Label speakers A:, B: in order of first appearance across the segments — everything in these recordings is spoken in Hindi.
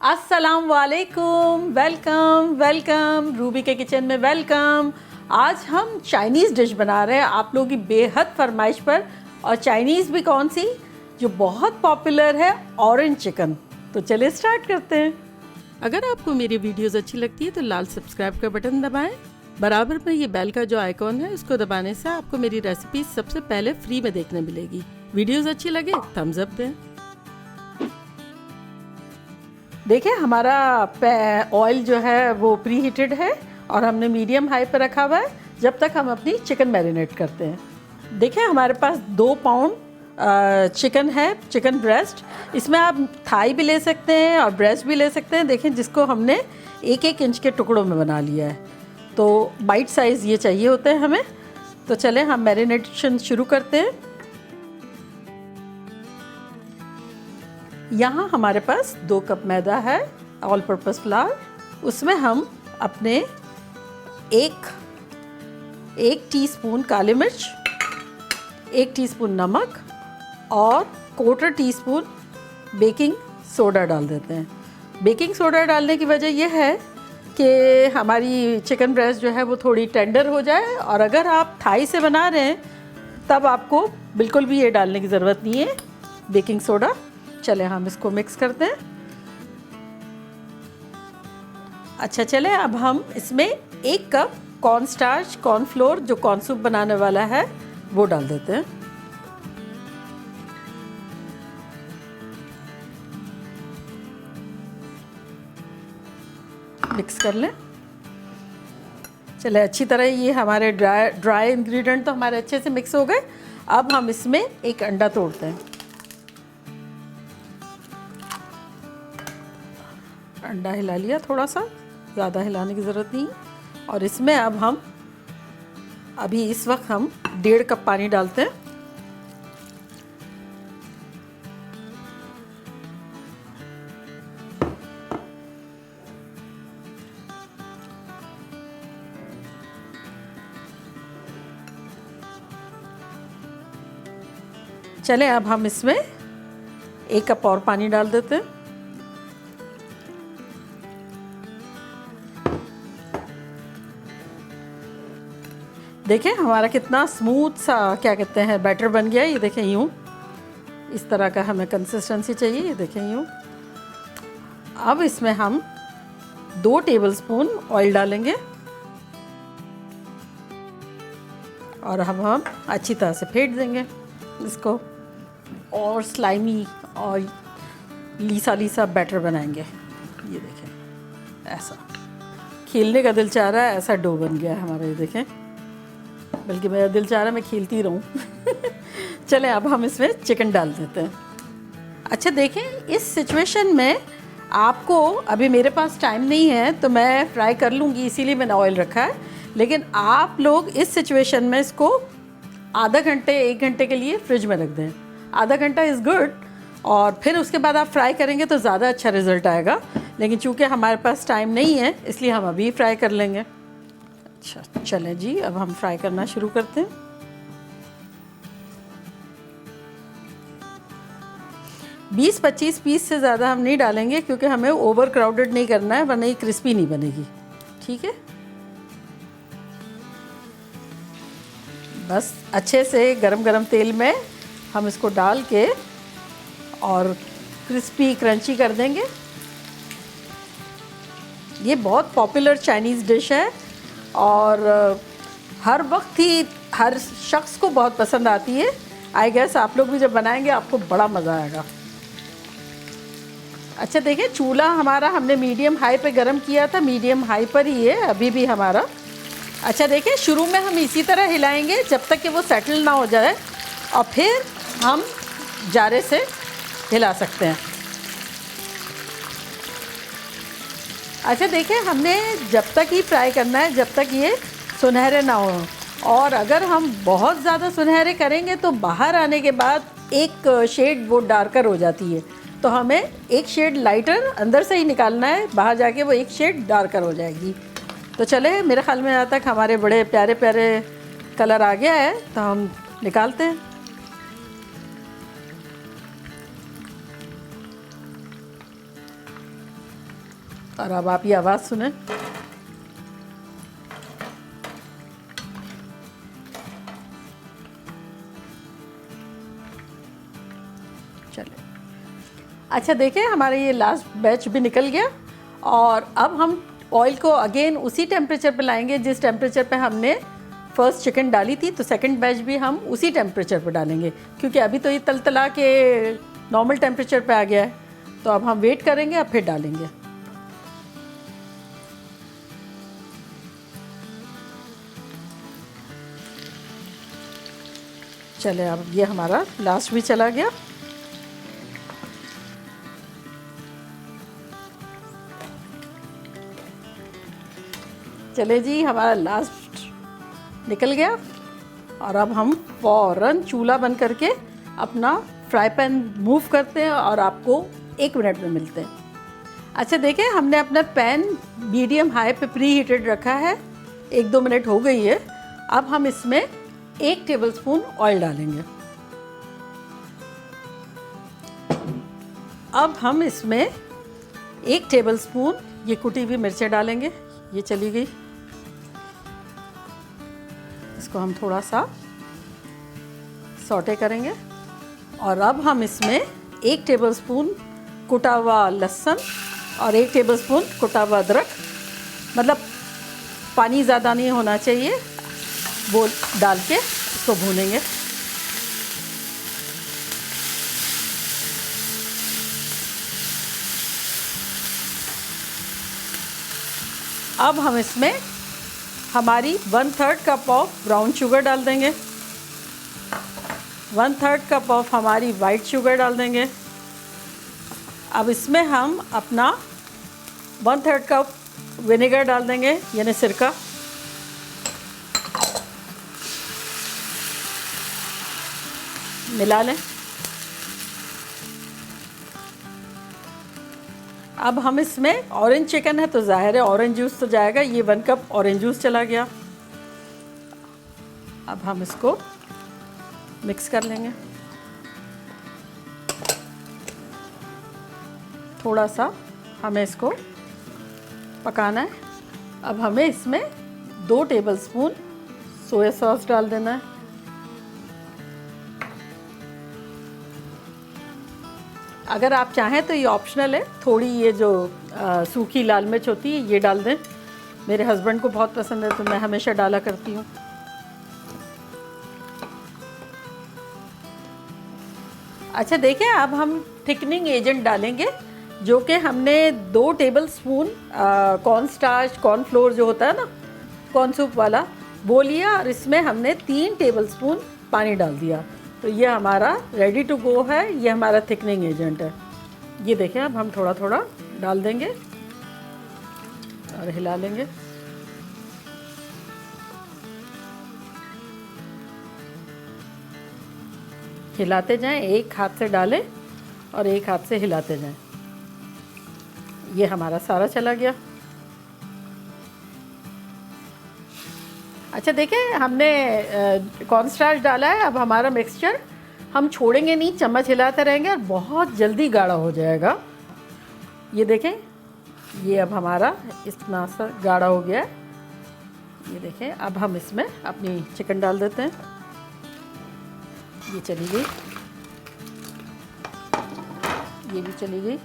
A: अस्सलाम वालेकुम, वेलकम वेलकम रूबी के किचन में वेलकम। आज हम चाइनीज़ डिश बना रहे हैं आप लोगों की बेहद फरमाइश पर। और चाइनीज़ भी कौन सी, जो बहुत पॉपुलर है, ऑरेंज चिकन। तो चलिए स्टार्ट करते हैं। अगर आपको मेरी वीडियोस अच्छी लगती है तो लाल सब्सक्राइब का बटन दबाएं। बराबर में ये बेल का जो आइकॉन है इसको दबाने से आपको मेरी रेसिपी सबसे पहले फ्री में देखने मिलेगी। वीडियोस अच्छी लगे थम्स अप दें। देखिए हमारा ऑयल जो है वो प्री हीटेड है और हमने मीडियम हाई पर रखा हुआ है जब तक हम अपनी चिकन मैरिनेट करते हैं। देखिए हमारे पास 2 पाउंड चिकन है, चिकन ब्रेस्ट। इसमें आप थाई भी ले सकते हैं और ब्रेस्ट भी ले सकते हैं। देखें जिसको हमने 1-1 इंच के टुकड़ों में बना लिया है, तो बाइट साइज़ ये चाहिए होते हैं हमें। तो चलें हम मैरिनेशन शुरू करते हैं। यहाँ हमारे पास 2 कप मैदा है, ऑल पर्पस फ्लावर। उसमें हम अपने एक टीस्पून काली मिर्च, 1 टीस्पून नमक और 1/4 टीस्पून बेकिंग सोडा डाल देते हैं। बेकिंग सोडा डालने की वजह यह है कि हमारी चिकन ब्रेस्ट जो है वो थोड़ी टेंडर हो जाए। और अगर आप थाई से बना रहे हैं तब आपको बिल्कुल भी ये डालने की ज़रूरत नहीं है बेकिंग सोडा। चले हम इसको मिक्स करते हैं। अच्छा चले अब हम इसमें 1 कप कॉर्न स्टार्च, कॉर्नफ्लोर, जो कॉर्न सूप बनाने वाला है वो डाल देते हैं। मिक्स कर लें। चले अच्छी तरह ये हमारे ड्राई इंग्रेडिएंट तो हमारे अच्छे से मिक्स हो गए। अब हम इसमें 1 अंडा तोड़ते हैं। अंडा हिला लिया, थोड़ा सा, ज़्यादा हिलाने की ज़रूरत नहीं। और इसमें अब हम इस वक्त हम 1.5 कप पानी डालते हैं। चलें अब हम इसमें 1 कप और पानी डाल देते हैं। देखें हमारा कितना स्मूथ सा क्या कहते हैं बैटर बन गया। ये देखें यूँ, इस तरह का हमें कंसिस्टेंसी चाहिए। ये देखें यूँ। अब इसमें हम 2 टेबलस्पून ऑयल डालेंगे और हम अच्छी तरह से फेंट देंगे इसको और स्लाइमी और लीसा लीसा बैटर बनाएंगे। ये देखें ऐसा खेलने का दिल चाह रहा है, ऐसा डो बन गया है हमारा। ये देखें, बल्कि मेरा दिल चाह रहा है मैं खेलती रहूं। चलें अब हम इसमें चिकन डाल देते हैं। अच्छा देखें इस सिचुएशन में आपको, अभी मेरे पास टाइम नहीं है तो मैं फ्राई कर लूँगी, इसीलिए मैंने ऑयल रखा है। लेकिन आप लोग इस सिचुएशन में इसको आधा घंटे 1 घंटे के लिए फ्रिज में रख दें। आधा घंटा इज़ गुड, और फिर उसके बाद आप फ्राई करेंगे तो ज़्यादा अच्छा रिज़ल्ट आएगा। लेकिन चूँकि हमारे पास टाइम नहीं है इसलिए हम अभी फ्राई कर लेंगे। अच्छा चलें जी, अब हम फ्राई करना शुरू करते हैं। बीस 25 पीस से ज़्यादा हम नहीं डालेंगे क्योंकि हमें ओवर क्राउडेड नहीं करना है, वरना ये क्रिस्पी नहीं बनेगी। ठीक है, बस अच्छे से गरम गरम तेल में हम इसको डाल के और क्रिस्पी क्रंची कर देंगे। ये बहुत पॉपुलर चाइनीज़ डिश है और हर वक्त ही हर शख्स को बहुत पसंद आती है। आई गेस आप लोग भी जब बनाएंगे आपको बड़ा मज़ा आएगा। अच्छा देखिए चूल्हा हमारा हमने मीडियम हाई पे गरम किया था, मीडियम हाई पर ही है अभी भी हमारा। अच्छा देखिए शुरू में हम इसी तरह हिलाएंगे जब तक कि वो सेटल ना हो जाए, और फिर हम जारे से हिला सकते हैं। अच्छा देखिए हमने जब तक ही फ्राई करना है जब तक ये सुनहरे ना हो, और अगर हम बहुत ज़्यादा सुनहरे करेंगे तो बाहर आने के बाद एक शेड वो डार्कर हो जाती है। तो हमें एक शेड लाइटर अंदर से ही निकालना है, बाहर जाके वो एक शेड डार्कर हो जाएगी। तो चले मेरे ख्याल में यहाँ तक हमारे बड़े प्यारे प्यारे कलर आ गया है, तो हम निकालते हैं। और अब आप ये आवाज़ सुने। चले, अच्छा देखिए हमारा ये लास्ट बैच भी निकल गया। और अब हम ऑयल को अगेन उसी टेम्परेचर पे लाएंगे जिस टेम्परेचर पे हमने फर्स्ट चिकन डाली थी। तो सेकंड बैच भी हम उसी टेम्परेचर पे डालेंगे, क्योंकि अभी तो ये तलतला के नॉर्मल टेम्परेचर पे आ गया है। तो अब हम वेट करेंगे, अब फिर डालेंगे। चले, अब ये हमारा लास्ट भी चला गया। चले जी, हमारा लास्ट निकल गया। और अब हम फ़ौरन चूल्हा बंद करके अपना फ्राई पैन मूव करते हैं और आपको 1 मिनट में मिलते हैं। अच्छा देखिए, हमने अपना पैन मीडियम हाई पे प्री हीटेड रखा है। 1-2 मिनट हो गई है। अब हम इसमें 1 टेबलस्पून ऑयल डालेंगे। अब हम इसमें 1 टेबलस्पून ये कुटी हुई मिर्चें डालेंगे। ये चली गई। इसको हम थोड़ा सा सौटे करेंगे। और अब हम इसमें 1 टेबलस्पून कुटा हुआ लहसुन और 1 टेबलस्पून कुटा हुआ अदरक, मतलब पानी ज़्यादा नहीं होना चाहिए, वो डाल के इसको भूनेंगे। अब हम इसमें हमारी 1/3 कप ऑफ ब्राउन शुगर डाल देंगे, 1/3 कप ऑफ हमारी वाइट शुगर डाल देंगे। अब इसमें हम अपना 1/3 कप विनेगर डाल देंगे, यानी सिरका। मिला लें। अब हम इसमें ऑरेंज चिकन है तो ज़ाहिर है ऑरेंज जूस तो जाएगा। ये 1 कप ऑरेंज जूस चला गया। अब हम इसको मिक्स कर लेंगे। थोड़ा सा हमें इसको पकाना है। अब हमें इसमें 2 टेबलस्पून सोया सॉस डाल देना है। अगर आप चाहें तो ये ऑप्शनल है, थोड़ी ये जो सूखी लाल मिर्च होती है ये डाल दें। मेरे हस्बैंड को बहुत पसंद है तो मैं हमेशा डाला करती हूँ। अच्छा देखिए, अब हम थिकनिंग एजेंट डालेंगे, जो कि हमने 2 tablespoon corn starch, corn flour जो होता है ना, कॉर्न सूप वाला, वो लिया और इसमें हमने 3 टेबलस्पून पानी डाल दिया। तो ये हमारा रेडी टू गो है। ये हमारा थिकनिंग एजेंट है। ये देखें, अब हम थोड़ा थोड़ा डाल देंगे और हिला लेंगे। हिलाते जाएं, एक हाथ से डालें और एक हाथ से हिलाते जाएं। ये हमारा सारा चला गया। अच्छा देखिए, हमने कॉर्न स्टार्च डाला है। अब हमारा मिक्सचर हम छोड़ेंगे नहीं, चम्मच हिलाते रहेंगे और बहुत जल्दी गाढ़ा हो जाएगा। ये देखें, ये अब हमारा इतना सा गाढ़ा हो गया है। ये देखें, अब हम इसमें अपनी चिकन डाल देते हैं। ये चली गई, ये भी चली गई।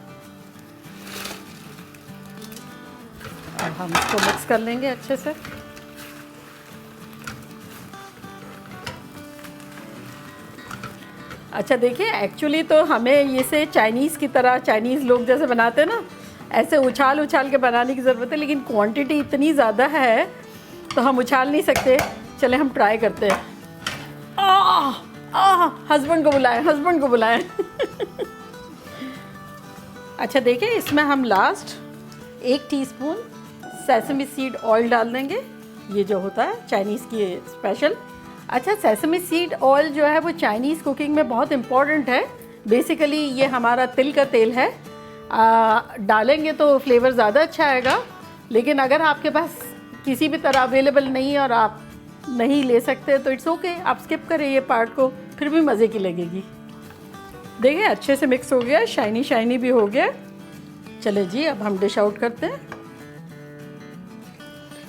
A: अब हम इसको मिक्स कर लेंगे अच्छे से। अच्छा देखिए, एक्चुअली तो हमें इसे चाइनीज़ की तरह, चाइनीज़ लोग जैसे बनाते हैं ना, ऐसे उछाल उछाल के बनाने की ज़रूरत है, लेकिन क्वांटिटी इतनी ज़्यादा है तो हम उछाल नहीं सकते। चले हम ट्राई करते हैं। हस्बैंड को बुलाएं, हस्बैंड को बुलाएं। अच्छा देखिए, इसमें हम last 1 teaspoon sesame seed oil डाल देंगे। ये जो होता है चाइनीज़ की स्पेशल। अच्छा, सेसमी सीड ऑयल जो है वो चाइनीज़ कुकिंग में बहुत इम्पॉर्टेंट है। बेसिकली ये हमारा तिल का तेल है। डालेंगे तो फ्लेवर ज़्यादा अच्छा आएगा, लेकिन अगर आपके पास किसी भी तरह अवेलेबल नहीं है और आप नहीं ले सकते तो इट्स ओके, आप स्किप करें ये पार्ट को, फिर भी मज़े की लगेगी। देखिए अच्छे से मिक्स हो गया, शाइनी शाइनी भी हो गया। चले जी, अब हम डिश आउट करते हैं।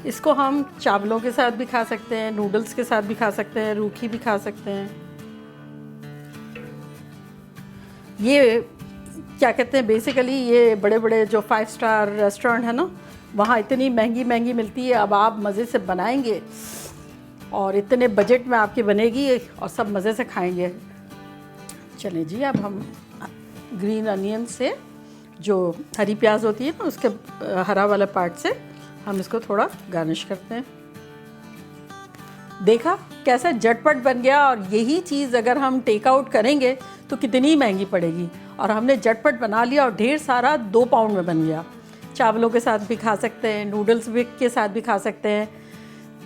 A: इसको हम चावलों के साथ भी खा सकते हैं, नूडल्स के साथ भी खा सकते हैं, रूखी भी खा सकते हैं। ये क्या कहते हैं, बेसिकली ये बड़े बड़े जो 5 स्टार रेस्टोरेंट है ना, वहाँ इतनी महंगी महंगी मिलती है। अब आप मज़े से बनाएंगे और इतने बजट में आपकी बनेगी और सब मज़े से खाएंगे। चलें जी, अब हम ग्रीन अनियन से, जो हरी प्याज होती है ना, उसके हरा वाला पार्ट से हम इसको थोड़ा गार्निश करते हैं। देखा कैसा झटपट बन गया। और यही चीज़ अगर हम टेक आउट करेंगे तो कितनी महंगी पड़ेगी, और हमने झटपट बना लिया और ढेर सारा 2 पाउंड में बन गया। चावलों के साथ भी खा सकते हैं, नूडल्स भी के साथ भी खा सकते हैं।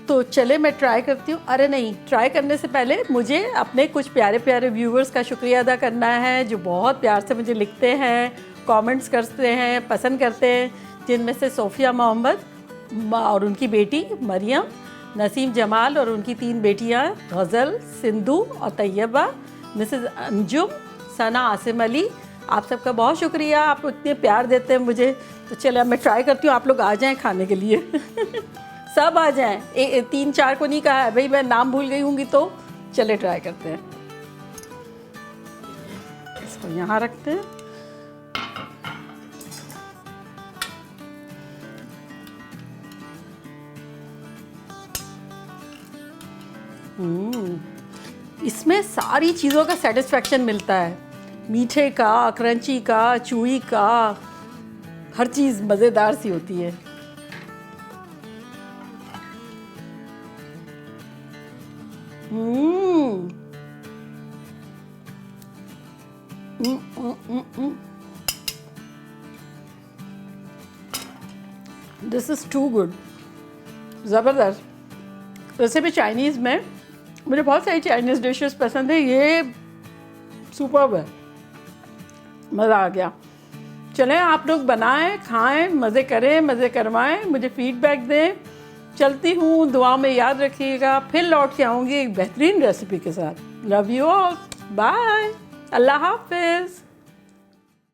A: तो चले मैं ट्राई करती हूँ। अरे नहीं, ट्राई करने से पहले मुझे अपने कुछ प्यारे प्यारे व्यूवर्स का शुक्रिया अदा करना है, जो बहुत प्यार से मुझे लिखते हैं, कमेंट्स करते हैं, पसंद करते हैं। जिनमें से सोफिया मोहम्मद और उनकी बेटी मरियम, नसीम जमाल और उनकी 3 बेटियाँ गज़ल, सिंधु और तैयबा, मिसेस अंजुम, सना, आसिम अली। आप सबका बहुत शुक्रिया, आप इतने प्यार देते हैं मुझे। तो चलो मैं ट्राई करती हूँ, आप लोग आ जाएं खाने के लिए। सब आ जाएं। 3-4 को नहीं कहा है भाई, मैं नाम भूल गई होंगी। तो चले ट्राई करते हैं। इसको यहाँ रखते हैं। इसमें सारी चीज़ों का सेटिस्फेक्शन मिलता है, मीठे का, क्रंची का, चूई का, हर चीज़ मज़ेदार सी होती है। दिस इज़ टू गुड, ज़बरदस्त। वैसे भी चाइनीज़ में मुझे बहुत सारी चाइनीज़ डिशेस पसंद है, ये सुपर्ब है, मज़ा आ गया। चलें, आप लोग बनाएं, खाएं, मज़े करें, मज़े करवाएं, मुझे फीडबैक दें। चलती हूँ, दुआ में याद रखिएगा। फिर लौट के आऊँगी एक बेहतरीन रेसिपी के साथ। लव यू ऑल, बाय, अल्लाह हाफिज़।